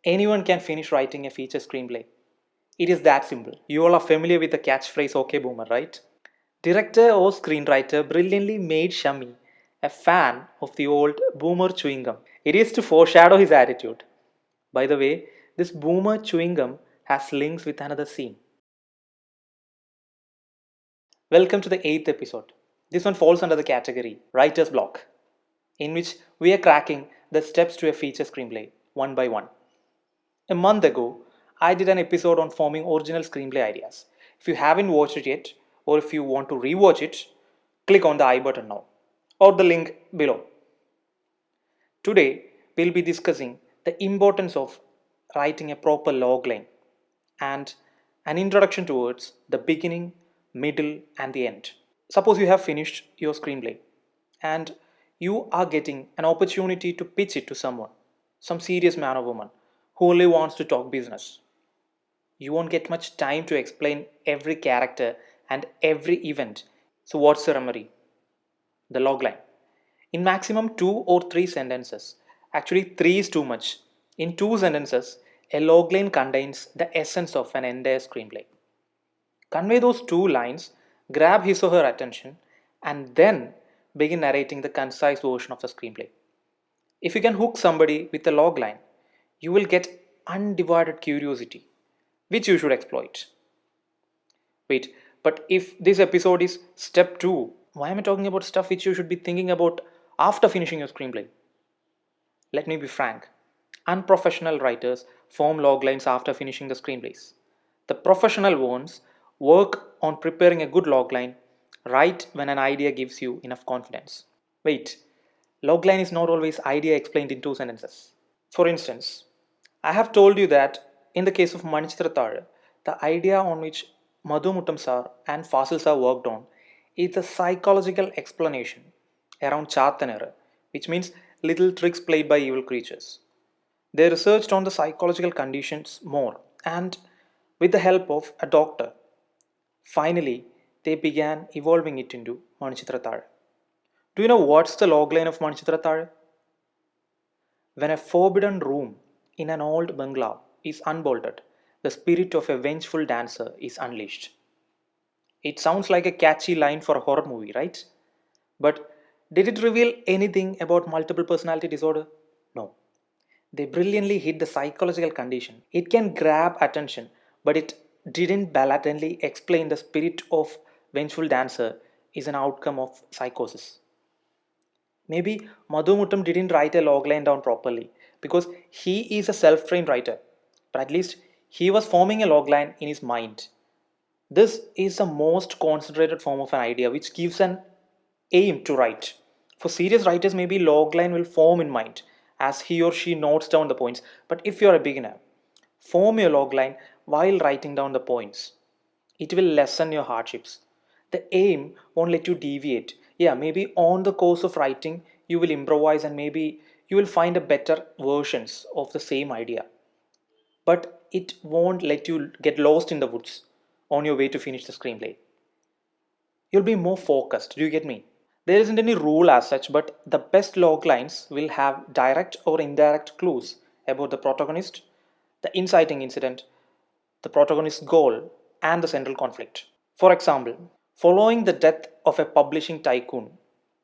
anyone can finish writing a feature screenplay. It is that simple. You all are familiar with the catchphrase "Okay Boomer," right? Director or screenwriter brilliantly made Shami a fan of the old boomer chewing gum. It is to foreshadow his attitude. By the way, this boomer chewing gum has links with another scene. Welcome to the 8th episode. This one falls under the category Writer's Block, in which we are cracking the steps to a feature screenplay one by one. A month ago, I did an episode on forming original screenplay ideas. If you haven't watched it yet, or if you want to rewatch it, click on the I button now, or the link below. Today, we'll be discussing the importance of writing a proper logline and an introduction towards the beginning, middle, and the end. Suppose you have finished your screenplay and you are getting an opportunity to pitch it to someone, some serious man or woman who only wants to talk business. You won't get much time to explain every character and every event. So, what's the summary? The logline. In maximum 2 or 3 sentences, actually 3 is too much. In 2 sentences, a logline contains the essence of an entire screenplay. Convey those 2 lines, grab his or her attention, and then begin narrating the concise version of the screenplay. If you can hook somebody with a logline, you will get undivided curiosity, which you should exploit. Wait, but if this episode is step 2, why am I talking about stuff which you should be thinking about after finishing your screenplay? Let me be frank. Unprofessional writers form loglines after finishing the screenplays. The professional ones work on preparing a good logline right when an idea gives you enough confidence. Wait, logline is not always idea explained in 2 sentences. For instance, I have told you that in the case of Manichitra, the idea on which Madhu Muttam sir and Fasil sir worked on is a psychological explanation around Chatanera, which means little tricks played by evil creatures. They researched on the psychological conditions more and, with the help of a doctor, finally they began evolving it into Manichitra. Do you know what's the logline of Manichitra? When a forbidden room in an old bungalow is unbolted, the spirit of a vengeful dancer is unleashed. It sounds like a catchy line for a horror movie, right? But did it reveal anything about multiple personality disorder? No. They brilliantly hit the psychological condition. It can grab attention, but it didn't blatantly explain the spirit of vengeful dancer is an outcome of psychosis. Maybe Madhu Muttam didn't write a logline down properly because he is a self-trained writer, but at least he was forming a logline in his mind. This is the most concentrated form of an idea which gives an aim to write. For serious writers, maybe logline will form in mind as he or she notes down the points. But if you're a beginner, form your logline while writing down the points. It will lessen your hardships. The aim won't let you deviate. Yeah, maybe on the course of writing, you will improvise and maybe you will find a better versions of the same idea. But it won't let you get lost in the woods on your way to finish the screenplay. You'll be more focused. Do you get me? There isn't any rule as such, but the best log lines will have direct or indirect clues about the protagonist, the inciting incident, the protagonist's goal, and the central conflict. For example, following the death of a publishing tycoon,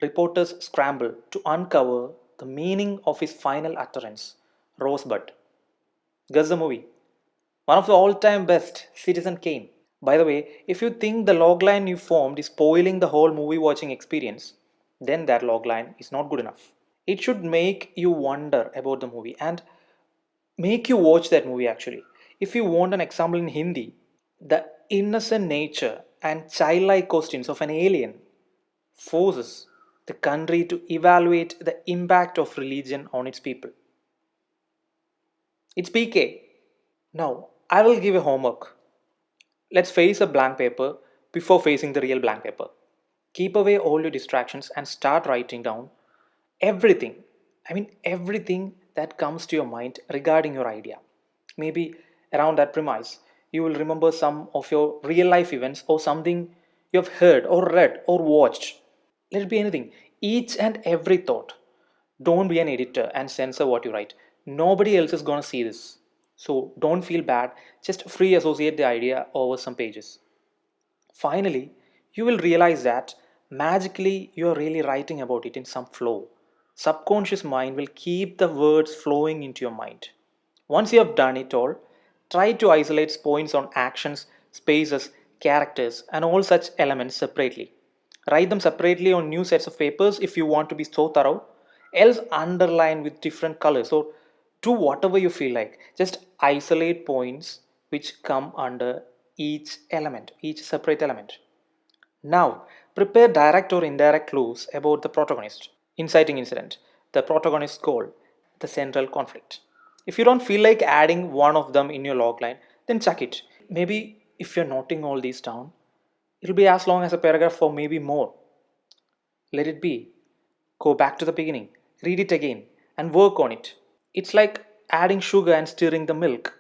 reporters scramble to uncover the meaning of his final utterance, Rosebud. Guess the movie. One of the all-time best, Citizen Kane. By the way, if you think the logline you formed is spoiling the whole movie watching experience, then that logline is not good enough. It should make you wonder about the movie and make you watch that movie actually. If you want an example in Hindi, the innocent nature and childlike questions of an alien forces the country to evaluate the impact of religion on its people. It's PK. Now, I will give a homework. Let's face a blank paper before facing the real blank paper. Keep away all your distractions and start writing down everything. Everything that comes to your mind regarding your idea. Maybe around that premise, you will remember some of your real life events or something you have heard or read or watched. Let it be anything. Each and every thought. Don't be an editor and censor what you write. Nobody else is gonna see this. So don't feel bad, just free associate the idea over some pages. Finally, you will realize that magically you are really writing about it in some flow. Subconscious mind will keep the words flowing into your mind. Once you have done it all, try to isolate points on actions, spaces, characters, and all such elements separately. Write them separately on new sets of papers if you want to be so thorough, else underline with different colors or do whatever you feel like. Just isolate points which come under each element, each separate element. Now, prepare direct or indirect clues about the protagonist, inciting incident, the protagonist's goal, the central conflict. If you don't feel like adding one of them in your logline, then chuck it. Maybe if you're noting all these down, it'll be as long as a paragraph or maybe more. Let it be. Go back to the beginning, read it again, and work on it. It's like adding sugar and stirring the milk.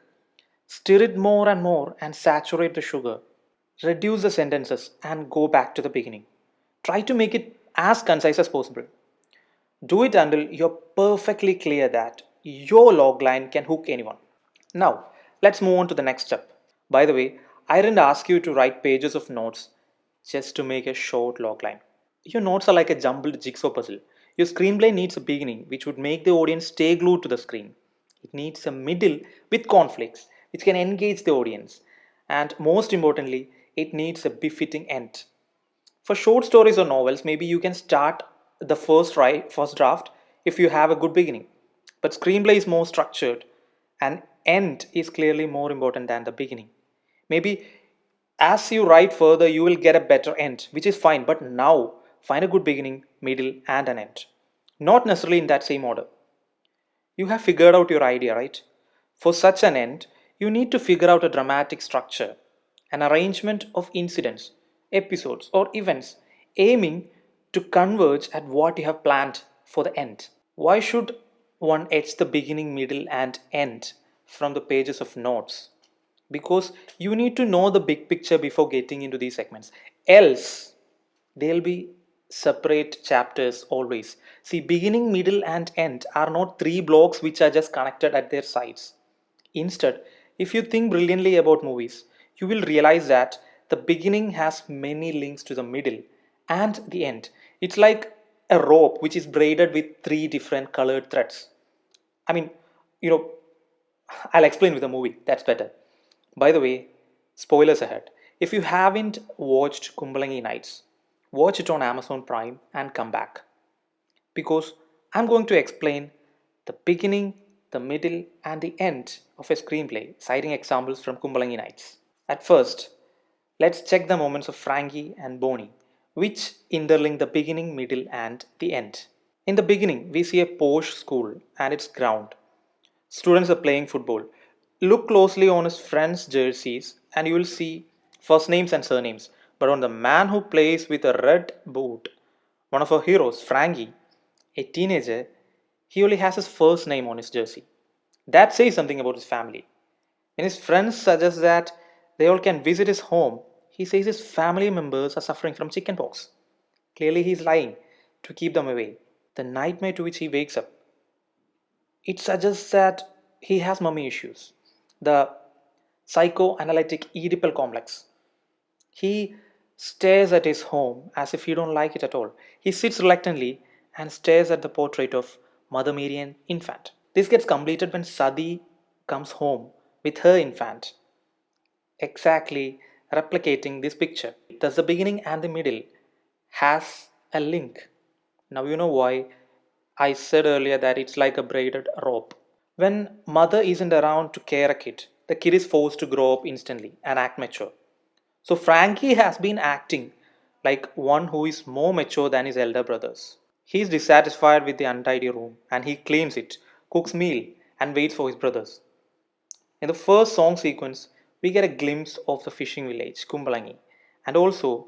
Stir it more and more and saturate the sugar. Reduce the sentences and go back to the beginning. Try to make it as concise as possible. Do it until you're perfectly clear that your logline can hook anyone. Now, let's move on to the next step. By the way, I didn't ask you to write pages of notes just to make a short logline. Your notes are like a jumbled jigsaw puzzle. Your screenplay needs a beginning which would make the audience stay glued to the screen. It needs a middle with conflicts which can engage the audience. And most importantly, it needs a befitting end. For short stories or novels, maybe you can start the first draft if you have a good beginning. But screenplay is more structured, and end is clearly more important than the beginning. Maybe as you write further, you will get a better end, which is fine. But now, find a good beginning, middle, and an end. Not necessarily in that same order. You have figured out your idea, right? For such an end, you need to figure out a dramatic structure, an arrangement of incidents, episodes, or events aiming to converge at what you have planned for the end. Why should one etch the beginning, middle, and end from the pages of notes? Because you need to know the big picture before getting into these segments. Else, they'll be separate chapters always. See, beginning, middle, and end are not three blocks which are just connected at their sides. Instead, if you think brilliantly about movies, you will realize that the beginning has many links to the middle and the end. It's like a rope which is braided with three different colored threads. I mean, you know, I'll explain with a movie, that's better. By the way, spoilers ahead. If you haven't watched Kumbalangi Nights, watch it on Amazon Prime and come back. Because I'm going to explain the beginning, the middle, and the end of a screenplay, citing examples from Kumbalangi Nights. At first, let's check the moments of Frankie and Bonnie, which interlink the beginning, middle, and the end. In the beginning, we see a posh school and its ground. Students are playing football. Look closely on his friends' jerseys and you will see first names and surnames. But on the man who plays with a red boot, one of our heroes, Frankie, a teenager, he only has his first name on his jersey. That says something about his family. When his friends suggest that they all can visit his home, he says his family members are suffering from chickenpox. Clearly, he is lying to keep them away. The nightmare to which he wakes up, it suggests that he has mummy issues. The psychoanalytic Oedipal complex. He stares at his home as if he don't like it at all. He sits reluctantly and stares at the portrait of Mother Mary and infant. This gets completed when Sadi comes home with her infant, exactly replicating this picture. Thus, the beginning and the middle has a link. Now you know why I said earlier that it's like a braided rope. When mother isn't around to care a kid, the kid is forced to grow up instantly and act mature. So Frankie has been acting like one who is more mature than his elder brothers. He is dissatisfied with the untidy room and he cleans it, cooks meal and waits for his brothers. In the first song sequence, we get a glimpse of the fishing village, Kumbalangi, and also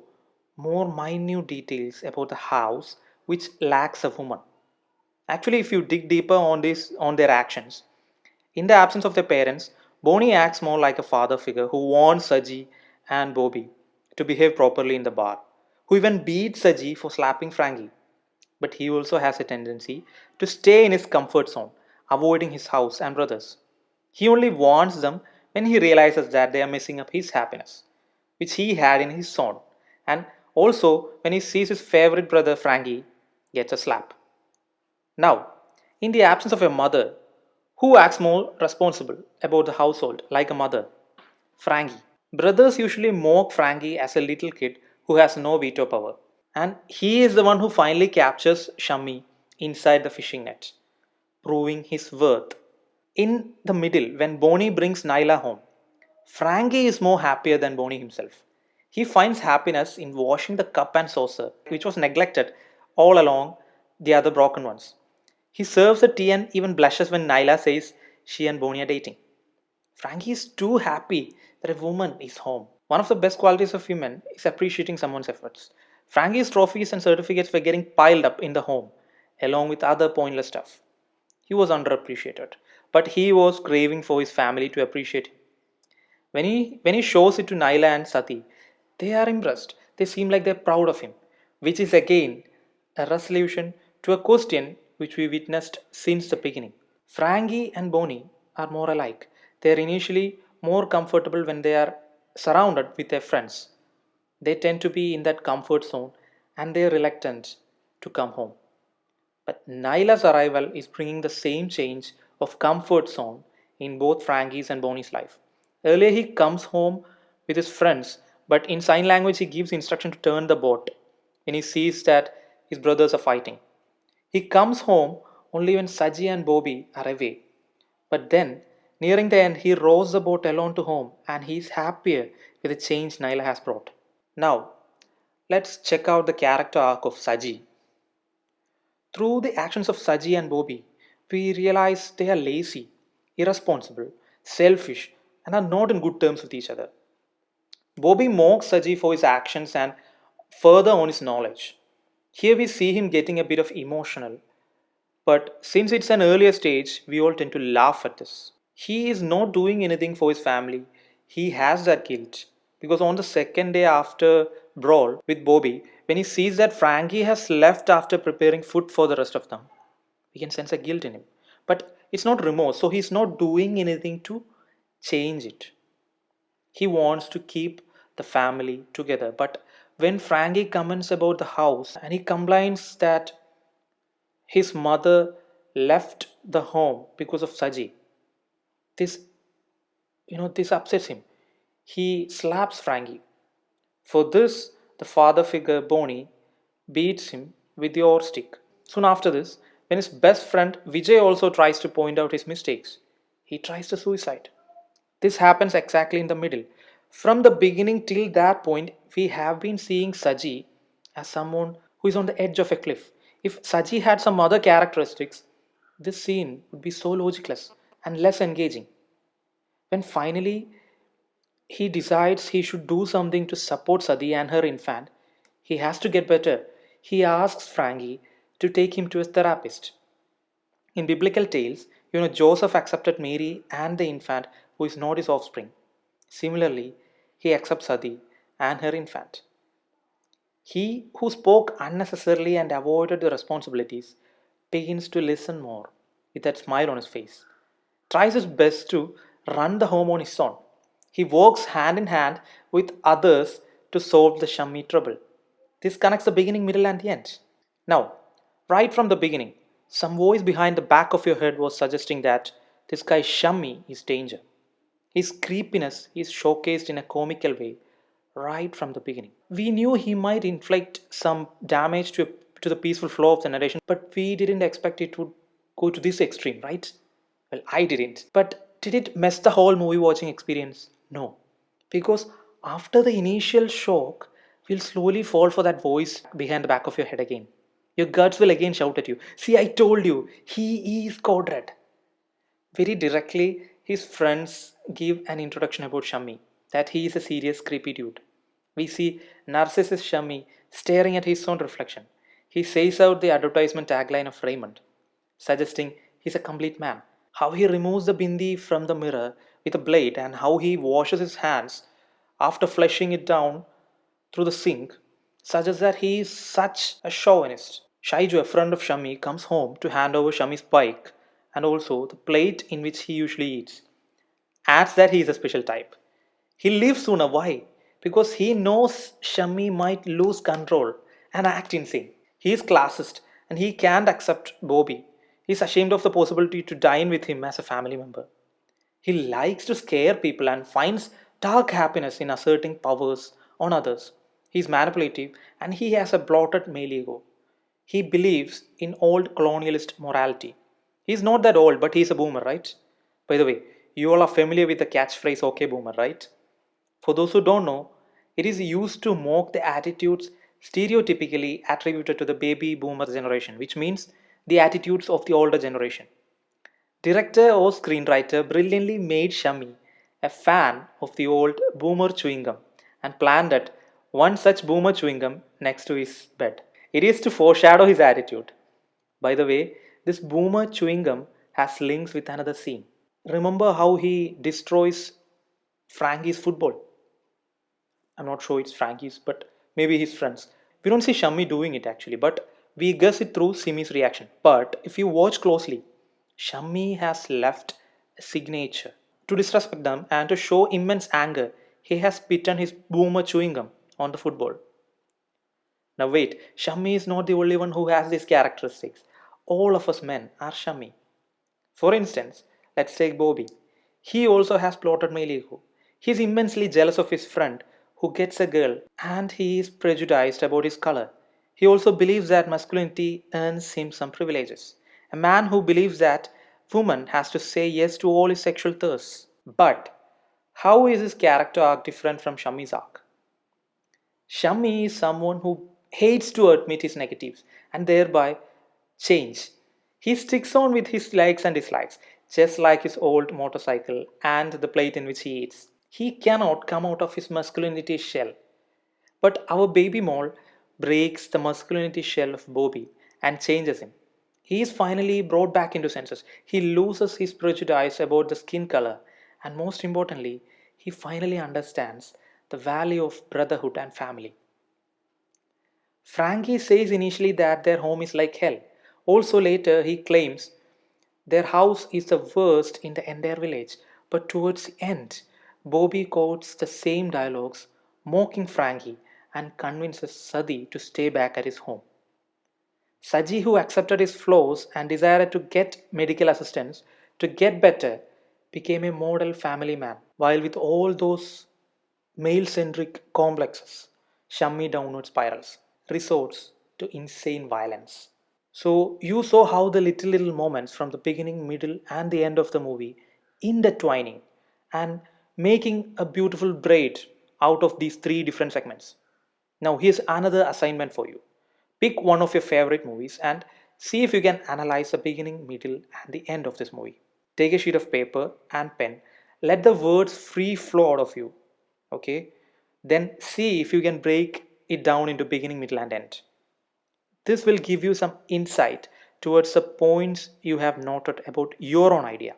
more minute details about the house which lacks a woman. Actually, if you dig deeper on their actions, in the absence of their parents, Bonnie acts more like a father figure who wants Saji and Bobby to behave properly in the bar, who even beats Saji for slapping Frankie. But he also has a tendency to stay in his comfort zone, avoiding his house and brothers. He only wants them when he realizes that they are messing up his happiness, which he had in his zone, and also when he sees his favorite brother Frankie gets a slap. Now, in the absence of a mother, who acts more responsible about the household like a mother? Frankie. Brothers usually mock Frankie as a little kid who has no veto power. And he is the one who finally captures Shami inside the fishing net, proving his worth. In the middle, when Bonnie brings Naila home, Frankie is more happier than Bonnie himself. He finds happiness in washing the cup and saucer, which was neglected all along the other broken ones. He serves the tea and even blushes when Naila says she and Bonnie are dating. Frankie is too happy that a woman is home. One of the best qualities of women is appreciating someone's efforts. Frankie's trophies and certificates were getting piled up in the home, along with other pointless stuff. He was underappreciated, but he was craving for his family to appreciate him. When he shows it to Naila and Sati, they are impressed. They seem like they're proud of him, which is again a resolution to a question which we witnessed since the beginning. Frankie and Bonnie are more alike. They are initially more comfortable when they are surrounded with their friends. They tend to be in that comfort zone and they are reluctant to come home. But Naila's arrival is bringing the same change of comfort zone in both Frankie's and Bonnie's life. Earlier, he comes home with his friends, but in sign language, he gives instruction to turn the boat when he sees that his brothers are fighting. He comes home only when Saji and Bobby are away. But then, nearing the end, he rows the boat alone to home and he is happier with the change Naila has brought. Now, let's check out the character arc of Saji. Through the actions of Saji and Bobby, we realize they are lazy, irresponsible, selfish, and are not in good terms with each other. Bobby mocks Saji for his actions and further on his knowledge. Here we see him getting a bit of emotional, but since it's an earlier stage, we all tend to laugh at this. He is not doing anything for his family. He has that guilt. Because on the second day after brawl with Bobby, when he sees that Frankie has left after preparing food for the rest of them, we can sense a guilt in him. But it's not remorse, so he's not doing anything to change it. He wants to keep the family together. But when Frankie comments about the house and he complains that his mother left the home because of Saji, this this upsets him. He slaps Frankie. For this, the father figure Bonnie beats him with the oar stick. Soon after this, when his best friend Vijay also tries to point out his mistakes, he tries to suicide. This happens exactly in the middle. From the beginning till that point, we have been seeing Saji as someone who is on the edge of a cliff. If Saji had some other characteristics, this scene would be so logicless and less engaging. When finally he decides he should do something to support Sadi and her infant, he has to get better. He asks Frankie to take him to a therapist. In biblical tales, Joseph accepted Mary and the infant who is not his offspring. Similarly, he accepts Sadi and her infant. He who spoke unnecessarily and avoided the responsibilities begins to listen more with that smile on his face, tries his best to run the home on his own. He works hand in hand with others to solve the Shami trouble. This connects the beginning, middle, and the end. Now, right from the beginning, some voice behind the back of your head was suggesting that this guy Shami is danger. His creepiness is showcased in a comical way right from the beginning. We knew he might inflict some damage to the peaceful flow of the narration, but we didn't expect it would go to this extreme, right? Well, I didn't. But did it mess the whole movie watching experience? No. Because after the initial shock, you'll slowly fall for that voice behind the back of your head again. Your guts will again shout at you. See, I told you, he is code red. Very directly, his friends give an introduction about Shami, that he is a serious, creepy dude. We see narcissist Shami staring at his own reflection. He says out the advertisement tagline of Raymond, suggesting he's a complete man. How he removes the bindi from the mirror with a blade and how he washes his hands after flushing it down through the sink suggests that he is such a chauvinist. Shaiju, a friend of Shami, comes home to hand over Shami's bike and also the plate in which he usually eats. adds that he is a special type. He leaves sooner. Why? Because he knows Shami might lose control and act insane. He is classist and he can't accept Bobby. He's ashamed of the possibility to dine with him as a family member. He likes to scare people and finds dark happiness in asserting powers on others. He's manipulative and he has a bloated male ego. He believes in old colonialist morality. He's not that old, but he's a boomer, right? By the way, you all are familiar with the catchphrase okay boomer, right? For those who don't know, it is used to mock the attitudes stereotypically attributed to the baby boomer generation, which means the attitudes of the older generation. Director or screenwriter brilliantly made Shami a fan of the old boomer chewing gum and planted one such boomer chewing gum next to his bed. It is to foreshadow his attitude. By the way, this boomer chewing gum has links with another scene. Remember how he destroys Frankie's football? I'm not sure it's Frankie's, but maybe his friends. We don't see Shami doing it actually, but we guess it through Simi's reaction. But if you watch closely, Shami has left a signature. To disrespect them and to show immense anger, he has bitten his boomer chewing gum on the football. Now wait, Shami is not the only one who has these characteristics. All of us men are Shami. For instance, let's take Bobby. He also has plotted male ego. He is immensely jealous of his friend who gets a girl and he is prejudiced about his color. He also believes that masculinity earns him some privileges. A man who believes that woman has to say yes to all his sexual thirsts. But how is his character arc different from Shami's arc? Shami is someone who hates to admit his negatives and thereby change. He sticks on with his likes and dislikes, just like his old motorcycle and the plate in which he eats. He cannot come out of his masculinity shell. But our baby mole breaks the masculinity shell of Bobby and changes him. He is finally brought back into senses. He loses his prejudice about the skin color, and most importantly, he finally understands the value of brotherhood and family. Frankie says initially that their home is like hell. Also, later, he claims their house is the worst in the entire village. But towards the end, Bobby quotes the same dialogues, mocking Frankie, and convinces Sadi to stay back at his home. Saji, who accepted his flaws and desired to get medical assistance to get better, became a model family man. While with all those male centric complexes, Shami downward spirals, resorts to insane violence. So you saw how the little moments from the beginning, middle, and the end of the movie intertwining and making a beautiful braid out of these three different segments. Now here's another assignment for you. Pick one of your favorite movies and see if you can analyze the beginning, middle, and the end of this movie. Take a sheet of paper and pen. Let the words free flow out of you. Okay? Then see if you can break it down into beginning, middle, and end. This will give you some insight towards the points you have noted about your own idea.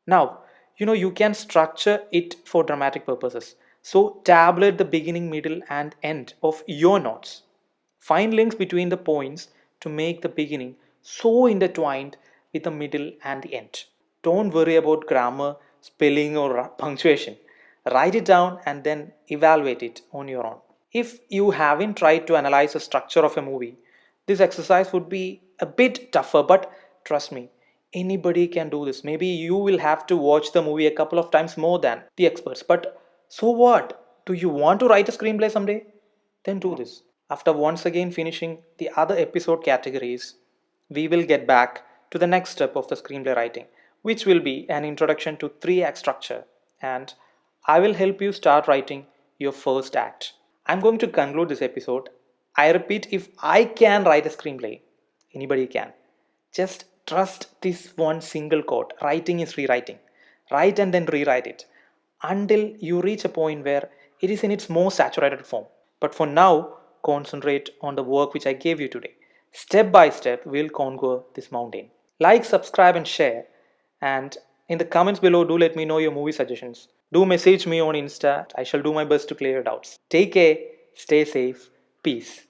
Now, you can structure it for dramatic purposes. So, tabulate the beginning, middle, and end of your notes. Find links between the points to make the beginning so intertwined with the middle and the end. Don't worry about grammar, spelling, or punctuation. Write it down and then evaluate it on your own. If you haven't tried to analyze the structure of a movie, this exercise would be a bit tougher, but trust me, anybody can do this. Maybe you will have to watch the movie a couple of times more than the experts, but so what? Do you want to write a screenplay someday? Then do this. After once again finishing the other episode categories, we will get back to the next step of the screenplay writing, which will be an introduction to 3-act structure, and I will help you start writing your first act. I'm going to conclude this episode. I repeat, if I can write a screenplay, anybody can. Just trust this one single quote. Writing is rewriting. Write and then rewrite it until you reach a point where it is in its most saturated form. But for now, concentrate on the work which I gave you today. Step by step, we'll conquer this mountain. Like, subscribe, and share. And in the comments below, do let me know your movie suggestions. Do message me on Insta. I shall do my best to clear your doubts. Take care, stay safe, peace.